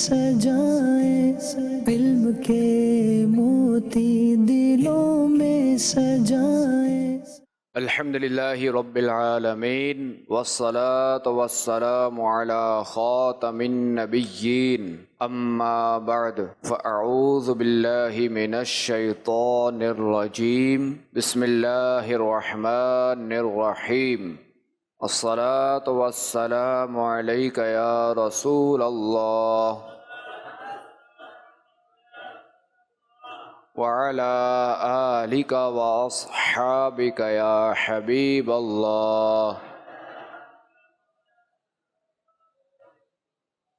سجائیں، علم کے موتی دلوں میں سجائیں۔ الحمد للہ رب العالمین والصلاة والسلام علی خاتم النبیین اما بعد فاعوذ باللہ من الشیطان الرجیم بسم اللہ الرحمن الرحیم الصلاة والسلام علیک یا رسول اللہ وعلى آلك وأصحابك يا حبيب الله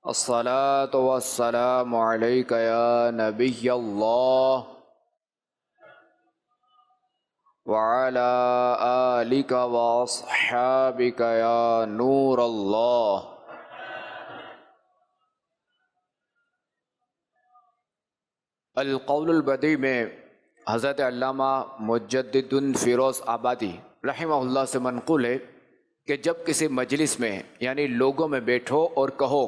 الصلاة والسلام عليك يا نبي الله وعلى آلك وأصحابك يا نور الله۔ القول البدیع میں حضرت علامہ مجدد فیروز آبادی رحمہ اللہ سے منقول ہے کہ جب کسی مجلس میں یعنی لوگوں میں بیٹھو اور کہو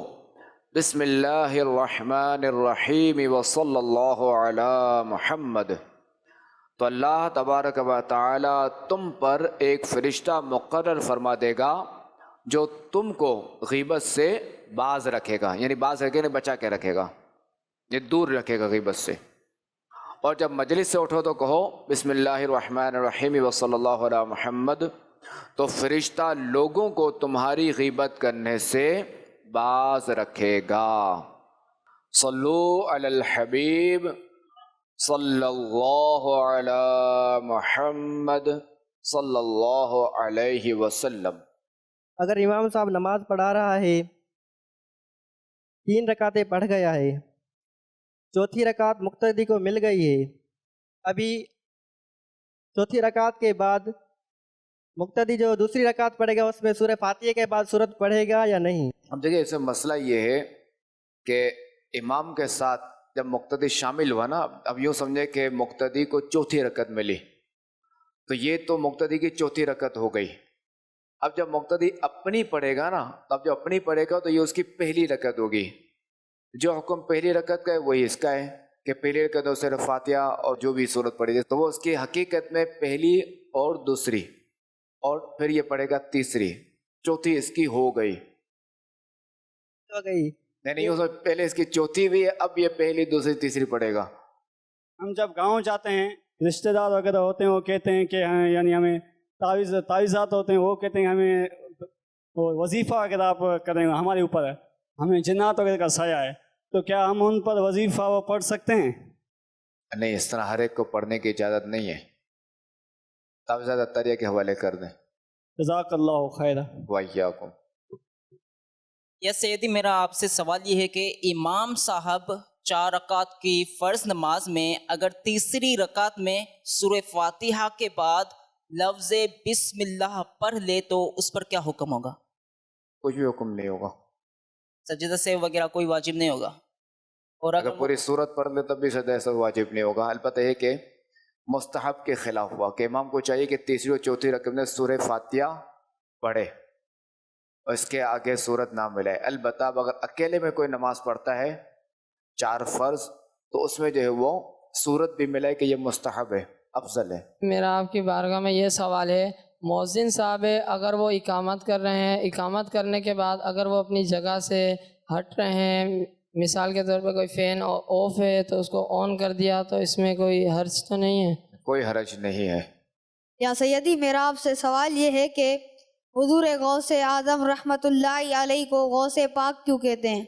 بسم اللہ الرحمن الرحیم وصلی اللہ علی محمد، تو اللہ تبارک و تعالی تم پر ایک فرشتہ مقرر فرما دے گا جو تم کو غیبت سے باز رکھے گا، یعنی باز رکھے نہیں بچا کے رکھے گا، یہ دور رکھے گا غیبت سے۔ اور جب مجلس سے اٹھو تو کہو بسم اللہ الرحمن الرحیم وصلی اللہ علی محمد، تو فرشتہ لوگوں کو تمہاری غیبت کرنے سے باز رکھے گا۔ صلو علی الحبیب صلی اللہ علی محمد صلی اللہ علیہ وسلم۔ اگر امام صاحب نماز پڑھا رہا ہے، 3 رکعتیں پڑھ گیا ہے، چوتھی رکعت مقتدی کو مل گئی ہے، ابھی چوتھی رکعت کے بعد مقتدی جو دوسری رکعت پڑھے گا اس میں سورہ فاتحہ کے بعد سورت پڑھے گا یا نہیں؟ اب دیکھیں اس میں مسئلہ یہ ہے کہ امام کے ساتھ جب مقتدی شامل ہوا نا، اب یوں سمجھے کہ مقتدی کو چوتھی رکعت ملی، تو یہ تو مقتدی کی چوتھی رکعت ہو گئی۔ اب جب مقتدی اپنی پڑھے گا نا، اب جب اپنی پڑھے گا تو یہ اس کی پہلی رکعت ہوگی۔ جو حکم پہلی رکعت کا ہے وہی اس کا ہے کہ پہلی رکعت میں صرف فاتحہ اور جو بھی صورت پڑھی جائے، تو وہ اس کی حقیقت میں پہلی اور دوسری، اور پھر یہ پڑھے گا تیسری، چوتھی اس کی ہو گئی۔ ہو گئی نہیں پہلے اس کی چوتھی بھی ہے، اب یہ پہلی دوسری تیسری پڑھے گا۔ ہم جب گاؤں جاتے ہیں، رشتہ دار وغیرہ ہوتے ہیں، وہ کہتے ہیں کہ یعنی ہمیں تعویذات ہوتے ہیں، وہ کہتے ہیں ہمیں وظیفہ وغیرہ آپ کریں، ہمارے اوپر ہے، ہمیں جنات وغیرہ کا سایہ ہے، تو کیا ہم ان پر وظیفہ وہ پڑھ سکتے ہیں؟ نہیں، اس طرح ہر ایک کو پڑھنے کی اجازت نہیں ہے، تعویذات اطاریہ کے حوالے کر دیں۔ جزاک اللہ خیر۔ وَإِيَّاكُمْ۔ یا سیدی میرا آپ سے سوال یہ ہے کہ امام صاحب 4 رکعت کی فرض نماز میں اگر تیسری رکعت میں سورہ فاتحہ کے بعد لفظ بسم اللہ پڑھ لے تو اس پر کیا حکم ہوگا؟ کوئی بھی حکم نہیں ہوگا، سجدہ سے وغیرہ کوئی واجب نہیں ہوگا، اور اگر پوری صورت پڑھ لے تب بھی سجدہ سے واجب نہیں ہوگا۔ البتہ یہ کہ مستحب کے خلاف ہوا کہ امام کو چاہیے کہ تیسری اور چوتھی رکعت میں سورہ فاتحہ پڑھے اور اس کے آگے سورت نہ ملے۔ البتہ اب اگر اکیلے میں کوئی نماز پڑھتا ہے 4 فرض، تو اس میں جو ہے وہ سورت بھی ملے کہ یہ مستحب ہے، افضل ہے۔ میرا آپ کی بارگاہ میں یہ سوال ہے، مؤذن صاحب اگر وہ اقامت کر رہے ہیں، اقامت کرنے کے بعد اگر وہ اپنی جگہ سے ہٹ رہے ہیں، مثال کے طور پہ کوئی فین آف ہے تو اس کو آن کر دیا، تو اس میں کوئی حرج تو نہیں ہے؟ کوئی حرج نہیں ہے۔ یا سیدی میرا آپ سے سوال یہ ہے کہ حضور غوث اعظم رحمت اللہ علیہ کو غوث پاک کیوں کہتے ہیں؟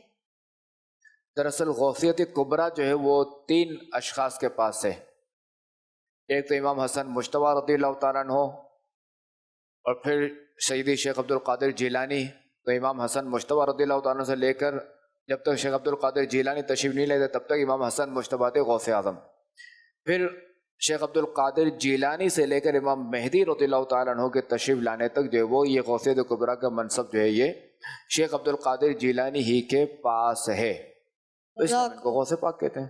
دراصل غوثیت کبریٰ جو ہے وہ 3 اشخاص کے پاس ہے، ایک تو امام حسن مجتبیٰ رضی اللہ تعالیٰ عنہ، اور پھر سیدی شیخ عبد القادر جیلانی۔ تو امام حسن مجتبیٰ رضی اللہ تعالیٰ عنہ سے لے کر جب تک شیخ عبد القادر جیلانی تشریف نہیں لیتے تب تک امام حسن مجتبیٰ تھے غوث اعظم۔ پھر شیخ عبد القادر جیلانی سے لے کر امام مہدی رضی اللہ تعالیٰ عنہ کے تشریف لانے تک جو ہے وہ یہ غوثیت کبریٰ کا منصب جو ہے یہ شیخ عبد القادر جیلانی ہی کے پاس ہے، اس کو غوث پاک کہتے ہیں۔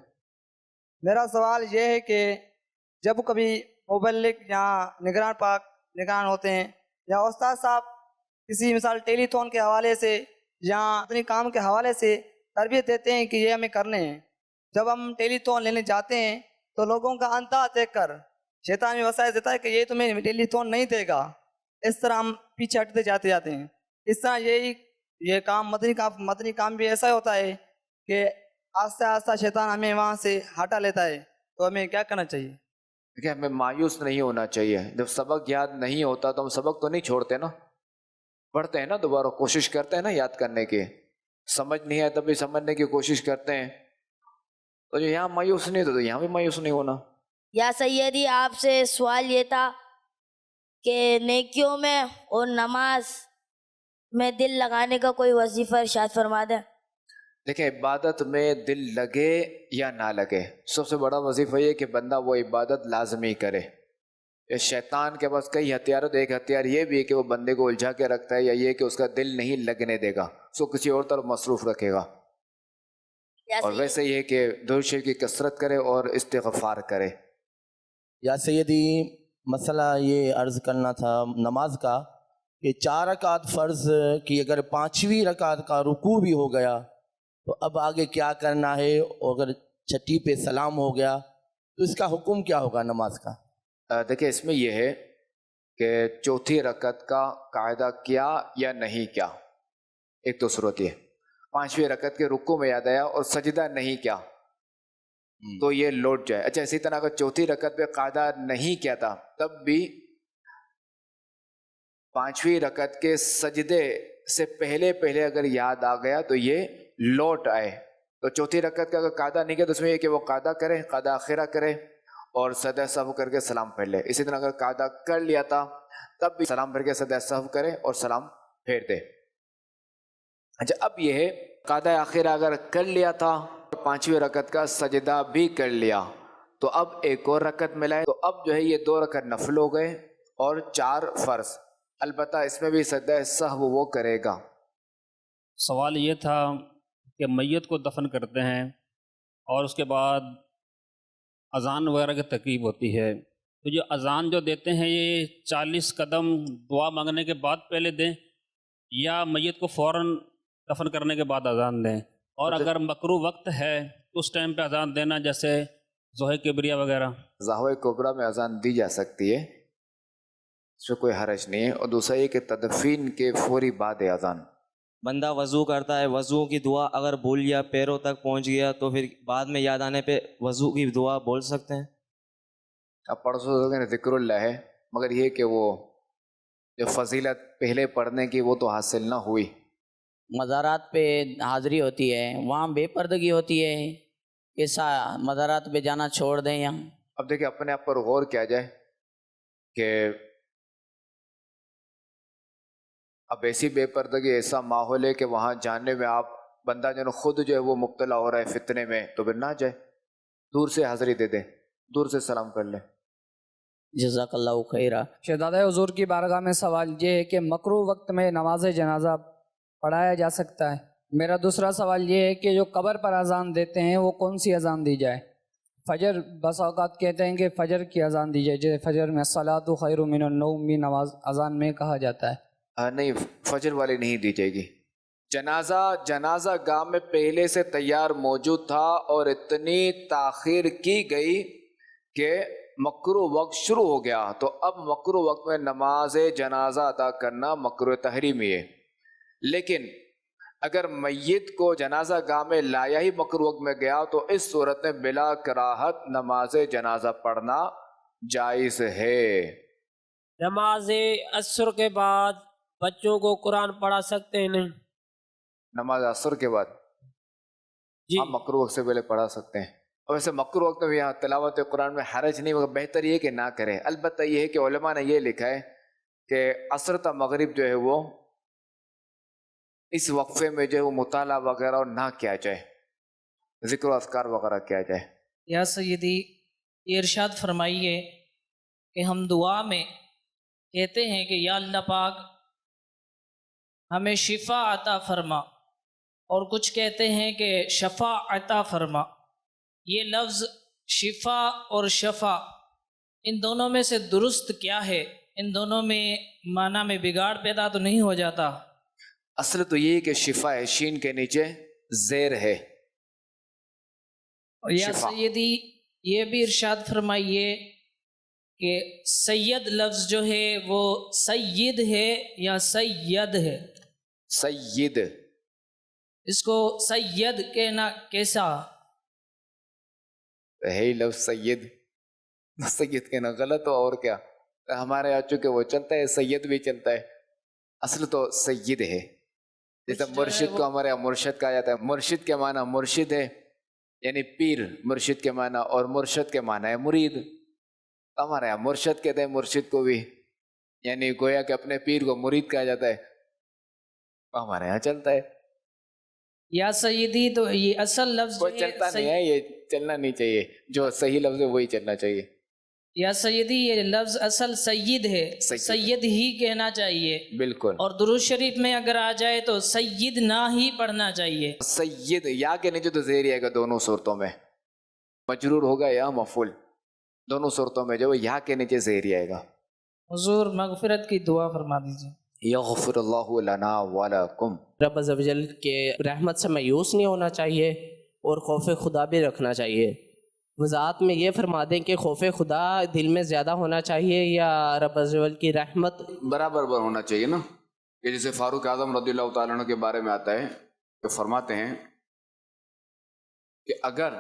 میرا سوال یہ ہے کہ جب کبھی مبلغ یا نگران پاک نگران ہوتے ہیں یا استاد صاحب کسی مثال ٹیلی تھون کے حوالے سے یا اپنے کام کے حوالے سے تربیت دیتے ہیں کہ یہ ہمیں کرنے ہیں. جب ہم ٹیلی تھون لینے جاتے ہیں تو لوگوں کا انداز دیکھ کر شیطان بھی وسائل دیتا ہے کہ یہ تمہیں ٹیلی تھون نہیں دے گا. اس طرح ہم پیچھے ہٹتے جاتے ہیں. اس طرح یہ کام مدنی کام بھی ایسا ہوتا ہے کہ آہستہ آہستہ شیطان ہمیں وہاں سے ہٹا لیتا ہے. تو ہمیں کیا کرنا چاہیے؟ دیکھیں ہمیں مایوس نہیں ہونا چاہیے. جب سبق یاد نہیں ہوتا تو ہم سبق تو نہیں چھوڑتے نا، پڑھتے ہیں نا، دوبارہ کوشش کرتے ہیں نا یاد کرنے کی. سمجھ نہیں آئے تب بھی سمجھنے کی کوشش کرتے ہیں. تو جو یہاں مایوس نہیں ہوتا تو یہاں بھی مایوس نہیں ہونا. یا سیدی آپ سے سوال یہ تھا کہ نیکیوں میں اور نماز میں دل لگانے کا کوئی وظیفہ ارشاد فرما دیں. دیکھیں عبادت میں دل لگے یا نہ لگے، سب سے بڑا وظیفہ یہ کہ بندہ وہ عبادت لازمی کرے. یہ شیطان کے پاس کئی ہتھیار ہوتے، ایک ہتھیار یہ بھی ہے کہ وہ بندے کو الجھا کے رکھتا ہے، یا یہ کہ اس کا دل نہیں لگنے دے گا، اس کو کسی اور طرف مصروف رکھے گا. اور ویسے یہ کہ درود شریف کی کثرت کرے اور استغفار کرے. یا سیدی مسئلہ یہ عرض کرنا تھا نماز کا کہ 4 رکعت فرض کی اگر 5ویں رکعت کا رکوع بھی ہو گیا تو اب آگے کیا کرنا ہے، اور اگر 6 پہ سلام ہو گیا تو اس کا حکم کیا ہوگا نماز کا؟ دیکھیں اس میں یہ ہے کہ 4تھی رکعت کا قاعدہ کیا یا نہیں کیا. ایک تو صورت یہ 5ویں رکعت کے رکوع میں یاد آیا اور سجدہ نہیں کیا تو یہ لوٹ جائے. اچھا اسی طرح اگر 4تھی رکعت پہ قاعدہ نہیں کیا تھا تب بھی 5ویں رکعت کے سجدے سے پہلے اگر یاد آ گیا تو یہ لوٹ آئے. تو 4تھی رکعت کا اگر قاعدہ نہیں کیا تو اس میں یہ کہ وہ قاعدہ کرے، قاعدہ آخرہ کرے اور سجدہ سہو کر کے سلام پھیر لے. اسی طرح اگر قاعدہ کر لیا تھا تب بھی سلام پھیر کے سجدہ سہو کرے اور سلام پھیر دے. اچھا اب یہ ہے قاعدہ آخرہ اگر کر لیا تھا 5ویں رکعت کا سجدہ بھی کر لیا تو اب ایک اور رکعت ملائے، تو اب جو ہے یہ 2 رکعت نفل ہو گئے اور 4 فرض. البتہ اس میں بھی سجدہ سہو وہ کرے گا. سوال یہ تھا کہ میت کو دفن کرتے ہیں اور اس کے بعد اذان وغیرہ کی ترکیب ہوتی ہے، تو جو اذان جو دیتے ہیں یہ 40 قدم دعا مانگنے کے بعد پہلے دیں یا میت کو فوراً دفن کرنے کے بعد اذان دیں؟ اور اگر مکروہ وقت ہے تو اس ٹائم پہ اذان دینا جیسے ظہر کبریہ وغیرہ؟ ظہر کبریٰ میں اذان دی جا سکتی ہے، اس میں کوئی حرج نہیں ہے. اور دوسرا یہ کہ تدفین کے فوری بعد اذان. بندہ وضو کرتا ہے، وضو کی دعا اگر بھول گیا، پیروں تک پہنچ گیا، تو پھر بعد میں یاد آنے پہ وضو کی دعا بول سکتے ہیں؟ اب پڑھ سکتے ذکر اللہ ہے، مگر یہ کہ وہ جو فضیلت پہلے پڑھنے کی وہ تو حاصل نہ ہوئی. مزارات پہ حاضری ہوتی ہے، وہاں بے پردگی ہوتی ہے، کیسا مزارات پہ جانا چھوڑ دیں یا؟ اب دیکھیں اپنے آپ پر غور کیا جائے کہ اب ایسی بے پردگی، ایسا ماحول ہے کہ وہاں جانے میں آپ بندہ جو خود جو ہے وہ مبتلا ہو رہا ہے فتنے میں، تو پھر نہ جائے، دور سے حاضری دے دیں، دور سے سلام کر لیں. جزاک اللہ خیرہ. شہزادہ حضور کی بارگاہ میں سوال یہ ہے کہ مکروہ وقت میں نماز جنازہ پڑھایا جا سکتا ہے؟ میرا دوسرا سوال یہ ہے کہ جو قبر پر اذان دیتے ہیں وہ کون سی اذان دی جائے؟ فجر بس اوقات کہتے ہیں کہ فجر کی اذان دی جائے، جیسے فجر میں الصلاۃ خیر من النوم بھی نماز اذان میں کہا جاتا ہے. نہیں، فجر والی نہیں دی جائے گی. جنازہ گاہ میں پہلے سے تیار موجود تھا اور اتنی تاخیر کی گئی کہ مکروہ وقت شروع ہو گیا، تو اب مکروہ وقت میں نماز جنازہ ادا کرنا مکروہ تحریمی ہے. لیکن اگر میت کو جنازہ گاہ میں لایا ہی مکروہ وقت میں گیا تو اس صورت میں بلا کراہت نماز جنازہ پڑھنا جائز ہے. نماز عصر کے بعد بچوں کو قرآن پڑھا سکتے ہیں؟ نہیں. نماز عصر کے بعد جی آپ مکروہ وقت سے پہلے پڑھا سکتے ہیں. اور ویسے مکروہ وقت میں یہاں تلاوت قرآن میں حرج نہیں، مگر بہتر یہ کہ نہ کرے. البتہ یہ ہے کہ علماء نے یہ لکھا ہے کہ عصر تا مغرب جو ہے وہ اس وقفے میں جو ہے وہ مطالعہ وغیرہ اور نہ کیا جائے، ذکر و اذکار وغیرہ کیا جائے. یا سیدی یہ ارشاد فرمائیے کہ ہم دعا میں کہتے ہیں کہ یا اللہ پاک ہمیں شفا عطا فرما، اور کچھ کہتے ہیں کہ شفا عطا فرما. یہ لفظ شفا اور شفا ان دونوں میں سے درست کیا ہے؟ ان دونوں میں معنی میں بگاڑ پیدا تو نہیں ہو جاتا؟ اصل تو یہ ہے کہ شفا ہے، شین کے نیچے زیر ہے. اور یا شفا. سیدی یہ بھی ارشاد فرمائیے کہ سید لفظ جو ہے وہ سید ہے یا سید ہے؟ سید. اس کو سید کہنا کیسا؟ ہے ہی لفظ سید. سید کہنا غلط ہو اور کیا. ہمارے یہاں چونکہ وہ چلتا ہے سید بھی چلتا ہے، اصل تو سید ہے. جیسے مرشد کو ہمارے یہاں مرشد کہا جاتا ہے. مرشد کے معنی مرشد ہے یعنی پیر، مرشد کے معنی، اور مرشد کے معنی ہے مرید. ہمارے یہاں مرشد کہتے ہیں مرشد کو بھی، یعنی گویا کہ اپنے پیر کو مرید کہا جاتا ہے. ہمارے یہاں چلتا ہے. یا سیدی تو یہ اصل لفظ جو وہ چلتا نہیں ہے، یہ چلنا نہیں چاہیے. جو صحیح لفظ ہے وہی چلنا چاہیے. یا سیدی یہ لفظ اصل سید ہے، سید ہی کہنا چاہیے. بالکل. اور درود شریف میں اگر آ جائے تو سید نہ ہی پڑھنا چاہیے. سید یا کے نیچے تو زیر آئے گا دونوں صورتوں میں، مجرور ہوگا یا مفعول، دونوں صورتوں میں جو یا کے نیچے زیر آئے گا. حضور مغفرت کی دعا فرما دیجیے. یغفر اللہ لنا ولکم. رب عز و جل کے رحمت سے مایوس نہیں ہونا چاہیے اور خوف خدا بھی رکھنا چاہیے. وضاحت میں یہ فرما دیں کہ خوف خدا دل میں زیادہ ہونا چاہیے یا رب عز و جل کی رحمت برابر ہونا چاہیے نا. کہ جیسے فاروق اعظم رضی اللہ تعالیٰ عنہ کے بارے میں آتا ہے کہ فرماتے ہیں کہ اگر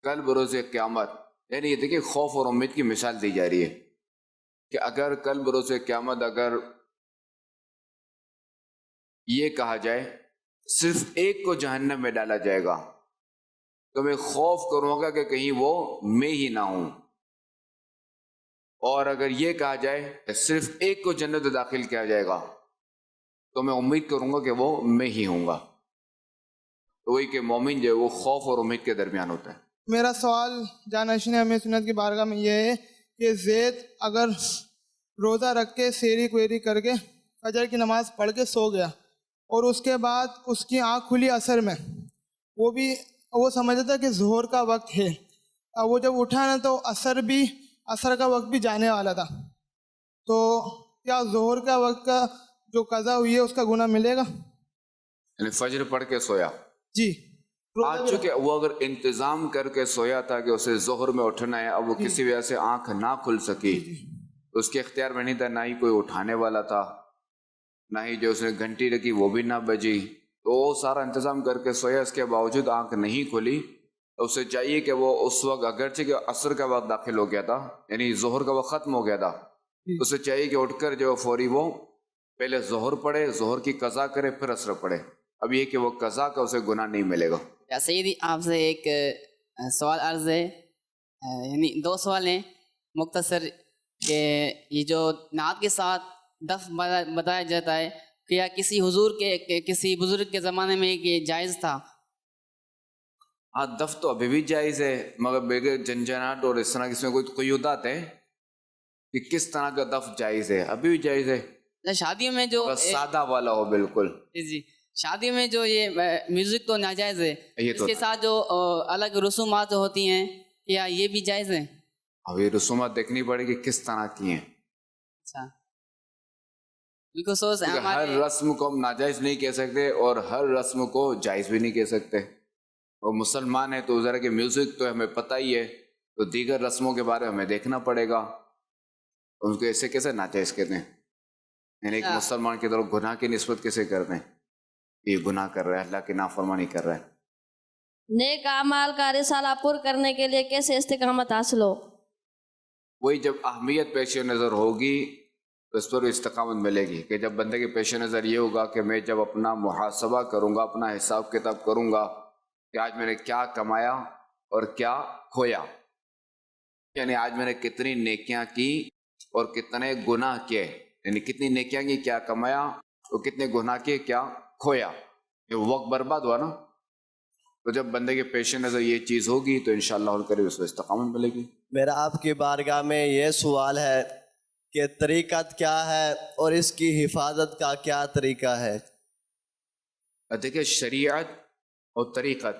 کل بروز قیامت، یعنی یہ دیکھیں خوف اور امید کی مثال دی جا رہی ہے کہ اگر کل بروز قیامت اگر یہ کہا جائے صرف ایک کو جہنم میں ڈالا جائے گا تو میں خوف کروں گا کہ کہیں وہ میں ہی نہ ہوں، اور اگر یہ کہا جائے صرف ایک کو جنت داخل کیا جائے گا تو میں امید کروں گا کہ وہ میں ہی ہوں گا. تو وہی کہ مومن جو ہے وہ خوف اور امید کے درمیان ہوتا ہے. میرا سوال جانشین اہم سنت کی بارگاہ میں یہ ہے کہ زید اگر روزہ رکھ کے سیری کویری کر کے فجر کی نماز پڑھ کے سو گیا اور اس کے بعد اس کی آنکھ کھلی عصر میں، وہ سمجھتا تھا کہ ظہر کا وقت ہے. وہ جب اٹھا نا تو عصر کا وقت بھی جانے والا تھا، تو کیا ظہر کا وقت کا جو قضا ہوئی ہے اس کا گناہ ملے گا؟ یعنی فجر پڑھ کے سویا جی. آج چونکہ وہ اگر انتظام کر کے سویا تھا کہ اسے ظہر میں اٹھنا ہے، اب وہ کسی وجہ سے آنکھ نہ کھل سکی، اس کے اختیار میں نہیں تھا، نہ ہی کوئی اٹھانے والا تھا، نہ ہی جو اس نے گھنٹی رکھی وہ بھی نہ بجی، تو وہ سارا انتظام کر کے سویا، اس کے باوجود آنکھ نہیں کھلی، تو اسے چاہیے کہ وہ اس وقت اگرچہ کہ عصر کا وقت داخل ہو گیا تھا، یعنی ظہر کا وقت ختم ہو گیا تھا، اسے چاہیے کہ اٹھ کر جو فوری وہ پہلے ظہر پڑھے، ظہر کی قضا کرے، پھر عصر پڑھے. اب یہ کہ وہ قضا کا اسے گناہ نہیں ملے گا. یا سیدی آپ سے ایک سوال عرض ہے، یعنی دو سوال ہیں مختصر، کہ یہ جو نعت کے ساتھ دف بتایا جاتا ہے کیا کسی حضور کے کسی بزرگ کے زمانے میں یہ جائز تھا؟ ہاں دف تو ابھی بھی جائز ہے، مگر بغیر جنجناٹ اور اس طرح اس میں کوئی قیودات ہیں کہ کس طرح کا دف جائز ہے، ابھی بھی جائز ہے. شادیوں میں جو سادہ والا ہو بالکل. جی شادیوں میں جو یہ میوزک تو ناجائز ہے، اس کے ساتھ جو الگ رسومات ہوتی ہیں کیا یہ بھی جائز ہیں؟ اب یہ رسومات دیکھنی پڑے گی کس طرح کی ہیں. اچھا بالخصوص ہر رسم کو ہم ناجائز نہیں کہہ سکتے اور ہر رسم کو جائز بھی نہیں کہہ سکتے. اور مسلمان ہے تو ذرا کہ میوزک تو ہمیں پتہ ہی ہے، تو دیگر رسموں کے بارے میں ہمیں دیکھنا پڑے گا ان کو ایسے کیسے ناجائز کہتے ہیں. یعنی ایک مسلمان کی طرف گناہ کی نسبت کیسے کرتے ہیں، یہ گناہ کر رہا ہے، اللہ کی نافرمانی کر رہا ہے. نیک اعمال کا رسالہ پر کرنے کے لیے کیسے استقامت حاصل ہو؟ وہی جب اہمیت پیش نظر ہوگی تو اس پر استقامت ملے گی. کہ جب بندے کے پیش نظر یہ ہوگا کہ میں جب اپنا محاسبہ کروں گا، اپنا حساب کتاب کروں گا کہ آج میں نے کیا کمایا اور کیا کھویا، یعنی آج میں نے کتنی نیکیاں کی اور کتنے گناہ کیے، یعنی کتنی نیکیاں کی، کیا کمایا اور کتنے گناہ کیے، کیا کھویا، یہ وقت برباد ہوا نا. تو جب بندے کے پیش نظر یہ چیز ہوگی تو انشاءاللہ الکریم اس کو استقامت ملے گی. میرا آپ کی بارگاہ میں یہ سوال ہے کہ طریقت کیا ہے اور اس کی حفاظت کا کیا طریقہ ہے؟ دیکھیں شریعت اور طریقت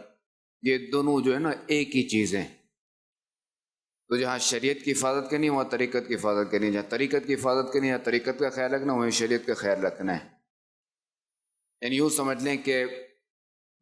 یہ دونوں جو ہے نا ایک ہی چیز ہیں. تو جہاں شریعت کی حفاظت کرنی ہے وہاں طریقت کی حفاظت کرنی ہے، جہاں طریقت کی حفاظت کرنی ہے طریقت کا خیال رکھنا، وہیں شریعت کا خیال رکھنا ہے. یعنی یوں سمجھ لیں کہ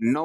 9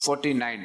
49,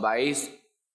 22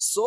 100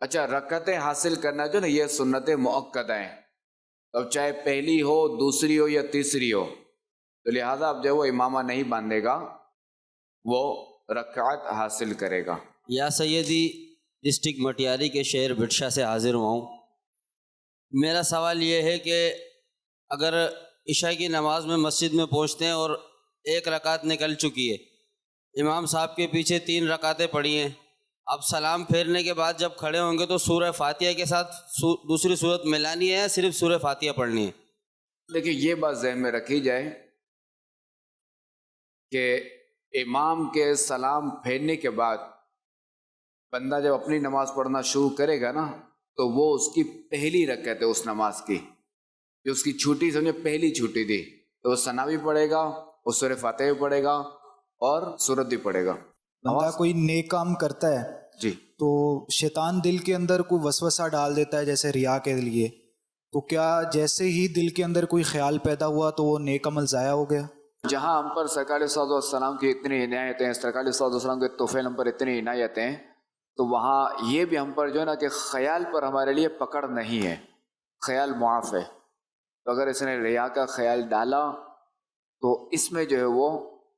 اچھا رکعتیں حاصل کرنا جو نا یہ سنت مؤکدہ ہیں، اب چاہے پہلی ہو دوسری ہو یا تیسری ہو، تو لہٰذا اب جو وہ امامہ نہیں باندھے گا وہ رکعت حاصل کرے گا۔ یا سیدی ڈسٹرکٹ مٹیاری کے شہر بٹشا سے حاضر ہوا ہوں۔ میرا سوال یہ ہے کہ اگر عشاء کی نماز میں مسجد میں پہنچتے ہیں اور ایک رکعت نکل چکی ہے، امام صاحب کے پیچھے 3 رکعتیں پڑھی ہیں، اب سلام پھیرنے کے بعد جب کھڑے ہوں گے تو سورہ فاتحہ کے ساتھ دوسری صورت ملانی ہے یا صرف سورہ فاتحہ پڑھنی ہے؟ دیکھیے یہ بات ذہن میں رکھی جائے کہ امام کے سلام پھیرنے کے بعد بندہ جب اپنی نماز پڑھنا شروع کرے گا نا تو وہ اس کی پہلی رکعت ہے، اس نماز کی جو اس کی چھوٹی سمجھے پہلی چھوٹی تھی، تو وہ ثنا بھی پڑھے گا، وہ سورہ فاتحہ بھی پڑھے گا اور سورت بھی پڑھے گا۔ بندہ کوئی نیک کام کرتا ہے جی تو شیطان دل کے اندر کوئی وسوسہ ڈال دیتا ہے جیسے ریا کے لیے، تو کیا جیسے ہی دل کے اندر کوئی خیال پیدا ہوا تو وہ نیک عمل ضائع ہو گیا؟ جہاں ہم پر سرکار صلی اللہ علیہ وسلم کی اتنی عنایتیں ہیں، سرکار صلی اللہ علیہ وسلم کے طفیل ہم پر اتنی عنایتیں ہیں، تو وہاں یہ بھی ہم پر جو ہے نا کہ خیال پر ہمارے لیے پکڑ نہیں ہے، خیال معاف ہے۔ تو اگر اس نے ریا کا خیال ڈالا تو اس میں جو ہے وہ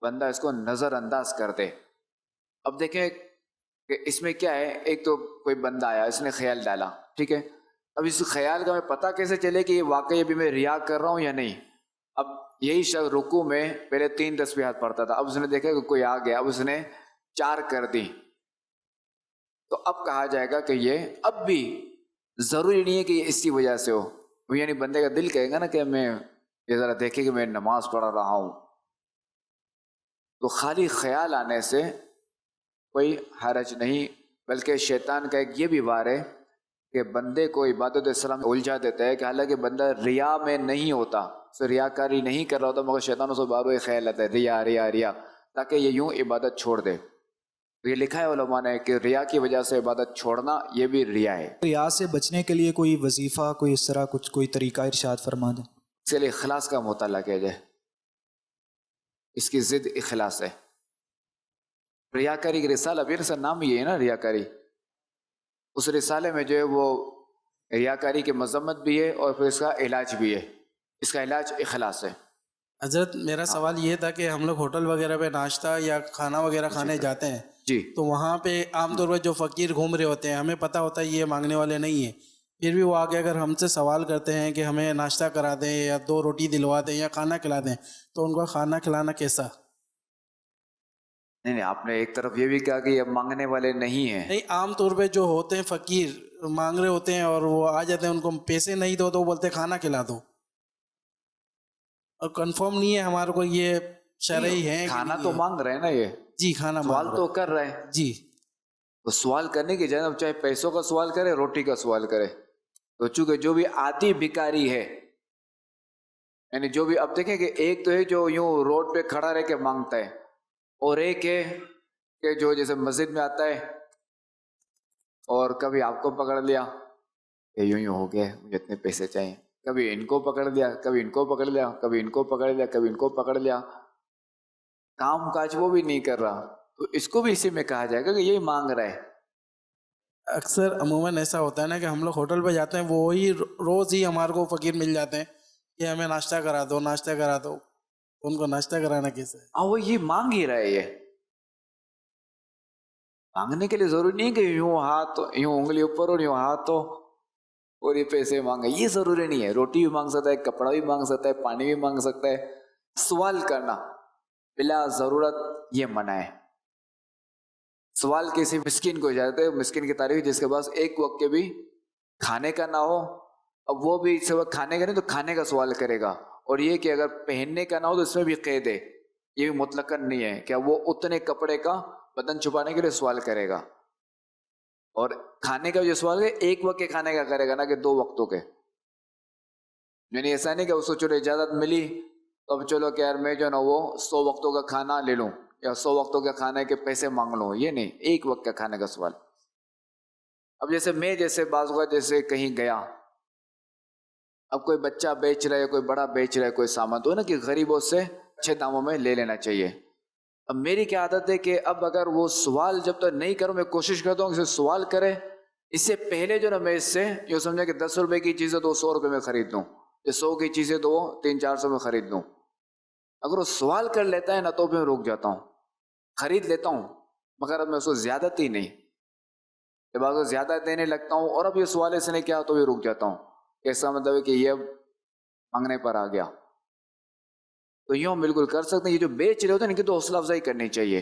بندہ اس کو نظر انداز کر دے۔ اب دیکھیں کہ اس میں کیا ہے، ایک تو کوئی بندہ آیا اس نے خیال ڈالا، ٹھیک ہے، اب اس خیال کا ہمیں پتہ کیسے چلے کہ یہ واقعی ابھی میں ریا کر رہا ہوں یا نہیں؟ اب یہی شخص رکوع میں پہلے 3 تسبیحات پڑھتا تھا، اب اس نے دیکھا کہ کوئی آ گیا، اب اس نے 4 کر دی، تو اب کہا جائے گا کہ یہ اب بھی ضروری نہیں ہے کہ یہ اس کی وجہ سے ہو، یعنی بندے کا دل کہے گا نا کہ میں یہ ذرا دیکھے کہ میں نماز پڑھ رہا ہوں، تو خالی خیال آنے سے کوئی حرج نہیں، بلکہ شیطان کا ایک یہ بھی وار ہے کہ بندے کو عبادت اسلام میں الجھا دیتا ہے کہ حالانکہ بندہ ریا میں نہیں ہوتا، اسے ریاکاری نہیں کر رہا ہوتا، مگر شیطان اسے بار بار خیال آتا ہے ریا ریا ریا، تاکہ یہ یوں عبادت چھوڑ دے۔ یہ لکھا ہے علماء نے کہ ریا کی وجہ سے عبادت چھوڑنا یہ بھی ریا ہے۔ ریا سے بچنے کے لیے کوئی وظیفہ کوئی اس طرح کچھ کوئی طریقہ ارشاد فرما دیں۔ اس کے لیے اخلاص کا مطالعہ کیا جائے، اس کی ضد اخلاص ہے۔ ریاکاری کی رسالہ بھی رسالہ نام یہ ہے نا ریاکاری، اس رسالے میں جو ہے وہ ریاکاری کی مذمت بھی ہے اور پھر اس کا علاج بھی ہے، اس کا علاج اخلاص ہے۔ حضرت میرا سوال یہ تھا کہ ہم لوگ ہوٹل وغیرہ پہ ناشتہ یا کھانا وغیرہ کھانے جاتے ہیں جی، تو وہاں پہ عام طور پہ جو فقیر گھوم رہے ہوتے ہیں، ہمیں پتہ ہوتا ہے یہ مانگنے والے نہیں ہیں، پھر بھی وہ آگے اگر ہم سے سوال کرتے ہیں کہ ہمیں ناشتہ کرا دیں یا 2 روٹی دلوا دیں یا کھانا کھلا دیں، تو ان کو کھانا کھلانا کیسا؟ نہیں آپ نے ایک طرف یہ بھی کہا کہ یہ مانگنے والے نہیں ہیں، نہیں عام طور پہ جو ہوتے ہیں فقیر مانگ رہے ہوتے ہیں اور وہ آ جاتے ہیں، ان کو پیسے نہیں دو تو وہ بولتے کھانا کھلا دو، اور کنفرم نہیں ہے ہمارے کو یہ شرعی ہے۔ کھانا تو مانگ رہے ہیں نا، یہ جی کھانا سوال تو کر رہے ہیں جی، تو سوال کرنے کی جگہ چاہے پیسوں کا سوال کرے روٹی کا سوال کرے، تو چونکہ جو بھی عادی بھکاری ہے، یعنی جو بھی اب دیکھیں کہ ایک تو ہے جو یوں روڈ پہ کھڑا رہ کے مانگتا ہے، اور ایک ہے کہ جو جیسے مسجد میں آتا ہے اور کبھی آپ کو پکڑ لیا کہ یوں یوں ہو گیا مجھے اتنے پیسے چاہیے، کبھی ان کو پکڑ لیا، کبھی ان کو پکڑ لیا، کبھی ان کو پکڑ لیا، کبھی ان کو پکڑ لیا، کام کاج وہ بھی نہیں کر رہا، تو اس کو بھی اسی میں کہا جائے گا کہ یہی مانگ رہا ہے۔ اکثر عموماً ایسا ہوتا ہے نا کہ ہم لوگ ہوٹل پہ جاتے ہیں، وہی روز ہی ہمارے کو فقیر مل جاتے ہیں کہ ہمیں ناشتہ کرا دو ناشتہ کرا دو، ان کو ناشتہ کرانا کیسے ہے؟ وہ یہ مانگ ہی رہے، یہ مانگنے کے لیے ضروری نہیں کہ یوں ہاتھ یوں انگلی اوپر اور یوں ہاتھ ہو اور یہ پیسے مانگے، یہ ضروری نہیں ہے، روٹی بھی مانگ سکتا ہے، کپڑا بھی مانگ سکتا ہے، پانی بھی مانگ سکتا ہے، سوال کرنا بلا ضرورت یہ منع ہے۔ سوال کسی مسکین کو اجازت ہے، مسکین کی تعریف جس کے پاس ایک وقت کے بھی کھانے کا نہ ہو، اب وہ بھی اس وقت کھانے کا نہیں تو کھانے کا سوال کرے گا، اور یہ کہ اگر پہننے کا نہ ہو تو اس میں بھی قید ہے، یہ بھی مطلقاً نہیں ہے کہ وہ اتنے کپڑے کا بدن چھپانے کے لیے سوال کرے گا، اور کھانے کا جو سوال ہے ایک وقت کے کھانے کا کرے گا نہ کہ 2 وقتوں کے، یعنی ایسا نہیں کہ اس کو چلو اجازت ملی تو اب چلو کہ یار میں جو نا وہ 100 وقتوں کا کھانا لے لوں یا 100 وقتوں کے کھانے کے پیسے مانگ لوں، یہ نہیں، ایک وقت کا کھانے کا سوال۔ اب جیسے میں جیسے بعض اوقات جیسے کہیں گیا، اب کوئی بچہ بیچ رہا ہے، کوئی بڑا بیچ رہا ہے کوئی سامان، تو ہے نا کہ غریبوں سے اچھے داموں میں لے لینا چاہیے۔ اب میری کیا عادت ہے کہ اب اگر وہ سوال جب تک نہیں کروں میں کوشش کرتا ہوں کہ سوال کرے اس سے پہلے جو نا میں اس سے جو سمجھا کہ 10 روپے کی چیزیں تو 100 روپے میں خرید لوں، یا 100 کی چیزیں تو وہ 300-400 میں خرید لوں. اگر وہ سوال کر لیتا ہے نا تو میں رک جاتا ہوں، خرید لیتا ہوں، مگر اب میں اس کو زیادتی نہیں، جب اگر زیادہ دینے لگتا ہوں اور اب یہ سوال اس نے کیا تو بھی رک جاتا ہوں. ایسا مطلب ہے کہ یہ اب مانگنے پر آ گیا. تو یوں بالکل کر سکتے ہیں. یہ جو بیچ رہے ہوتے ہیں ان کی تو حوصلہ افزائی کرنی چاہیے،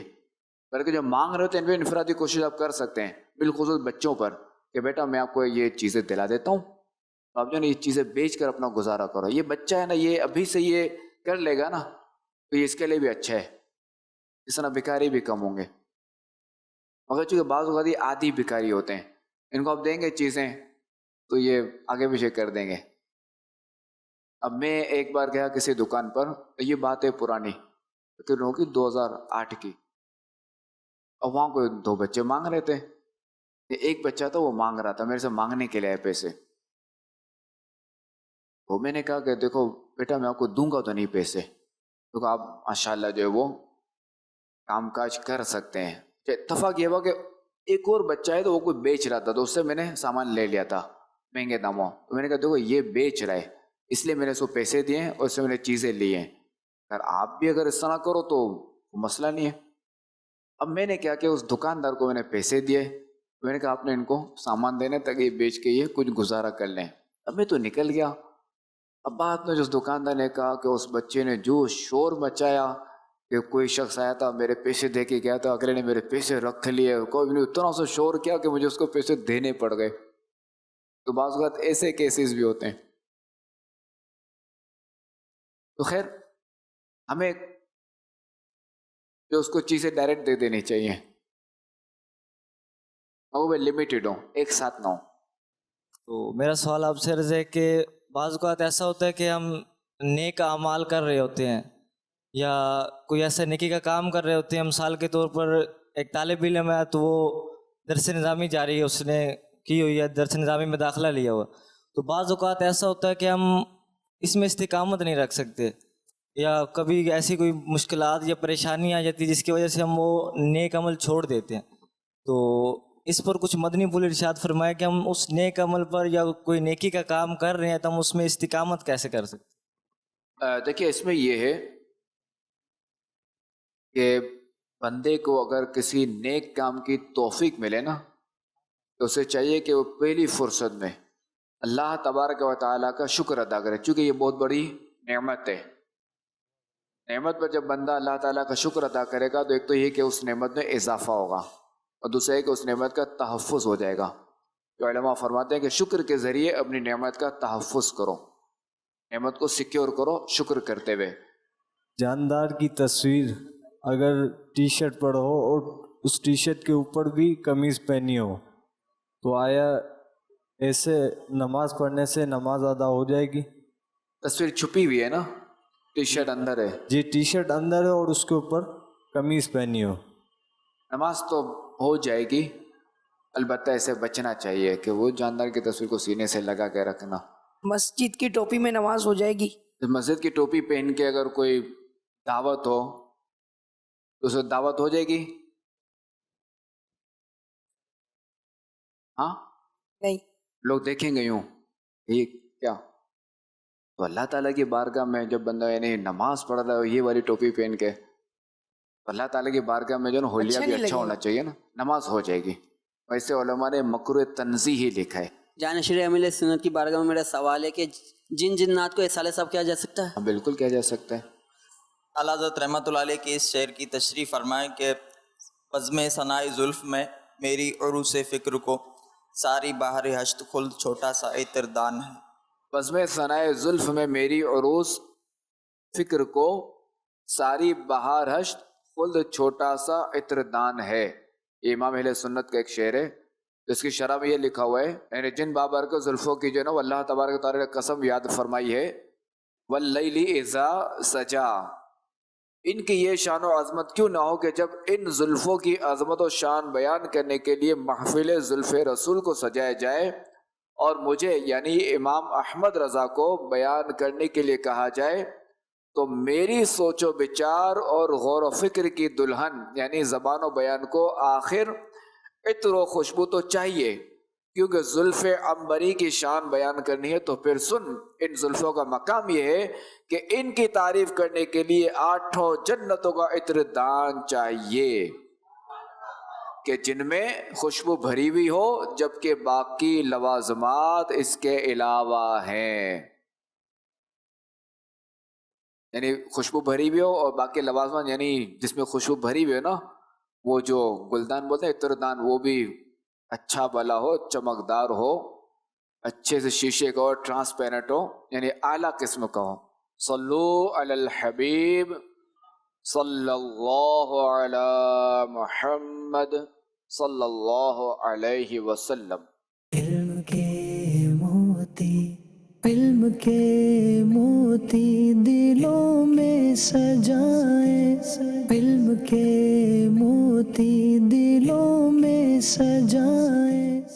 بلکہ جو مانگ رہے ہوتے ہیں ان پہ انفرادی کوشش آپ کر سکتے ہیں، بالخصوص بچوں پر، کہ بیٹا میں آپ کو یہ چیزیں دلا دیتا ہوں، تو آپ جو ہے نا یہ چیزیں بیچ کر اپنا گزارا کرو. یہ بچہ ہے نا یہ ابھی سے یہ کر لے گا نا تو یہ اس کے لیے بھی اچھا ہے، اس طرح بیکاری بھی کم ہوں گے. مگر چونکہ بعض اوقات یہ عادی بیکاری ہوتے ہیں، ان کو آپ دیں گے چیزیں تو یہ آگے پیچھے کر دیں گے. اب میں ایک بار گیا کسی دکان پر، یہ بات ہے پرانی، لیکن ہوگی 2008 کی، اور وہاں کوئی 2 بچے مانگ رہے تھے. ایک بچہ تھا وہ مانگ رہا تھا میرے سے، مانگنے کے لیے آئے پیسے. وہ میں نے کہا کہ دیکھو بیٹا میں آپ کو دوں گا تو نہیں پیسے، کیونکہ آپ ماشاءاللہ جو ہے وہ کام کاج کر سکتے ہیں. اتفاق یہ ہوا کہ ایک اور بچہ ہے تو وہ کوئی بیچ رہا تھا، تو اس سے میں نے سامان لے لیا تھا مہنگے داموں. تو میں نے کہا دیکھو یہ بیچ رہا ہے اس لیے میں نے اس کو پیسے دیے ہیں اور اس سے میں نے چیزیں لی ہیں، اگر آپ بھی اگر اس طرح کرو تو مسئلہ نہیں ہے. اب میں نے کیا کہ اس دکاندار کو میں نے پیسے دیے، میں نے کہا آپ نے ان کو سامان دینے تک یہ بیچ کے یہ کچھ گزارا کر لیں. اب میں تو نکل گیا. اب بعد میں جس دکاندار نے کہا کہ اس بچے نے جو شور مچایا کہ کوئی شخص آیا تھا میرے پیسے دے کے گیا تھا، اگلے نے میرے پیسے رکھ لیے، کوئی نے اتنا سے شور کیا کہ مجھے اس کو پیسے دینے پڑ گئے. تو بعض اوقات ایسے کیسز بھی ہوتے ہیں. تو خیر ہمیں جو اس کو چیزیں ڈائریکٹ دے دینی چاہیے، اور وہ لمیٹڈ ہوں، ایک ساتھ نہ ہوں. تو میرا سوال آپ سے عرض ہے کہ بعض اوقات ایسا ہوتا ہے کہ ہم نیک اعمال کر رہے ہوتے ہیں یا کوئی ایسا نیکی کا کام کر رہے ہوتے ہیں، مثال کے طور پر ایک طالب علم ہے تو وہ درس نظامی جاری ہے، اس نے کی ہوئی ہے، درس نظامی میں داخلہ لیا ہوا. تو بعض اوقات ایسا ہوتا ہے کہ ہم اس میں استقامت نہیں رکھ سکتے، یا کبھی ایسی کوئی مشکلات یا پریشانی آ جاتی ہے جس کی وجہ سے ہم وہ نیک عمل چھوڑ دیتے ہیں. تو اس پر کچھ مدنی پھول ارشاد فرمائے کہ ہم اس نیک عمل پر یا کوئی نیکی کا کام کر رہے ہیں تو ہم اس میں استقامت کیسے کر سکتے؟ دیکھیے اس میں یہ ہے کہ بندے کو اگر کسی نیک کام کی توفیق ملے نا تو اسے چاہیے کہ وہ پہلی فرصت میں اللہ تبارک و تعالیٰ کا شکر ادا کرے، چونکہ یہ بہت بڑی نعمت ہے. نعمت پر جب بندہ اللہ تعالیٰ کا شکر ادا کرے گا تو ایک تو یہ کہ اس نعمت میں اضافہ ہوگا، اور دوسرا ہے کہ اس نعمت کا تحفظ ہو جائے گا. جو علماء فرماتے ہیں کہ شکر کے ذریعے اپنی نعمت کا تحفظ کرو، نعمت کو سیکیور کرو شکر کرتے ہوئے. جاندار کی تصویر اگر ٹی شرٹ پر ہو اور اس ٹی شرٹ کے اوپر بھی قمیض پہنی ہو تو آیا ایسے نماز پڑھنے سے نماز ادا ہو جائے گی؟ تصویر چھپی ہوئی ہے نا، ٹی شرٹ اندر ہے. جی ٹی شرٹ اندر ہے اور اس کے اوپر قمیض پہنی ہو، نماز تو ہو جائے گی، البتہ ایسے بچنا چاہیے کہ وہ جاندار کی تصویر کو سینے سے لگا کے رکھنا. مسجد کی ٹوپی میں نماز ہو جائے گی؟ مسجد کی ٹوپی پہن کے اگر کوئی دعوت ہو تو اسے دعوت ہو جائے گی؟ ہاں نہیں، لوگ دیکھیں گے یوں یہ کیا. تو اللہ تعالیٰ کی بارگاہ میں جب بندہ یعنی نماز پڑھ رہا ہے یہ والی ٹوپی پہن کے، تو اللہ تعالیٰ کی بارگاہ میں جو نا حلیہ بھی اچھا ہونا چاہیے نا، نماز ہو جائے گی. ویسے علماء نے مکروہ تنزیہ ہی لکھا ہے. جانشین امیل سنت کی بارگاہ میں میرا سوال ہے کہ جن جنات کو احسال صاحب کیا جا سکتا ہے؟ بالکل کیا جا سکتا ہے. اعلیٰ حضرت رحمۃ اللہ علیہ کی اس شعر کی تشریح فرمائیں کہ بزم ثناء زلف میں میری عروس فکر کو ساری بہار ہشت خلد چھوٹا سا عطردان ہے. بزم ثناء زلف میں میری عروس فکر کو ساری بہار ہشت خلد چھوٹا سا عطردان ہے. یہ امام اہل سنت کا ایک شعر ہے جس کی شرح میں یہ لکھا ہوا ہے، یعنی جن بابر کو زلفوں کی جو ہے نا وہ اللہ تبارک و تعالیٰ نے قسم یاد فرمائی ہے، واللیل اذا سجا. ان کی یہ شان و عظمت کیوں نہ ہو کہ جب ان زلفوں کی عظمت و شان بیان کرنے کے لیے محفل زلف رسول کو سجایا جائے اور مجھے یعنی امام احمد رضا کو بیان کرنے کے لیے کہا جائے، تو میری سوچ و بچار اور غور و فکر کی دلہن یعنی زبان و بیان کو آخر عطر و خوشبو تو چاہیے، کیونکہ زلف عنبری کی شان بیان کرنی ہے تو پھر سن، ان زلفوں کا مقام یہ ہے کہ ان کی تعریف کرنے کے لیے 8 جنتوں کا عطر دان چاہیے کہ جن میں خوشبو بھری ہوئی ہو، جبکہ باقی لوازمات اس کے علاوہ ہیں، یعنی خوشبو بھری ہوئی ہو اور باقی لوازمات، یعنی جس میں خوشبو بھری ہوئی ہے نا، وہ جو گلدان بولتے ہیں عطر دان، وہ بھی اچھا بھلا ہو، چمکدار ہو، اچھے سے شیشے کا ہو، ٹرانسپیرنٹ ہو، یعنی اعلیٰ قسم کا ہو۔ صلو علی الحبیب صلی اللہ علی محمد صلی اللہ علیہ وسلم۔ علم کے موتی دلوں میں سجائیں، علم کے موتی دلوں میں سجائیں۔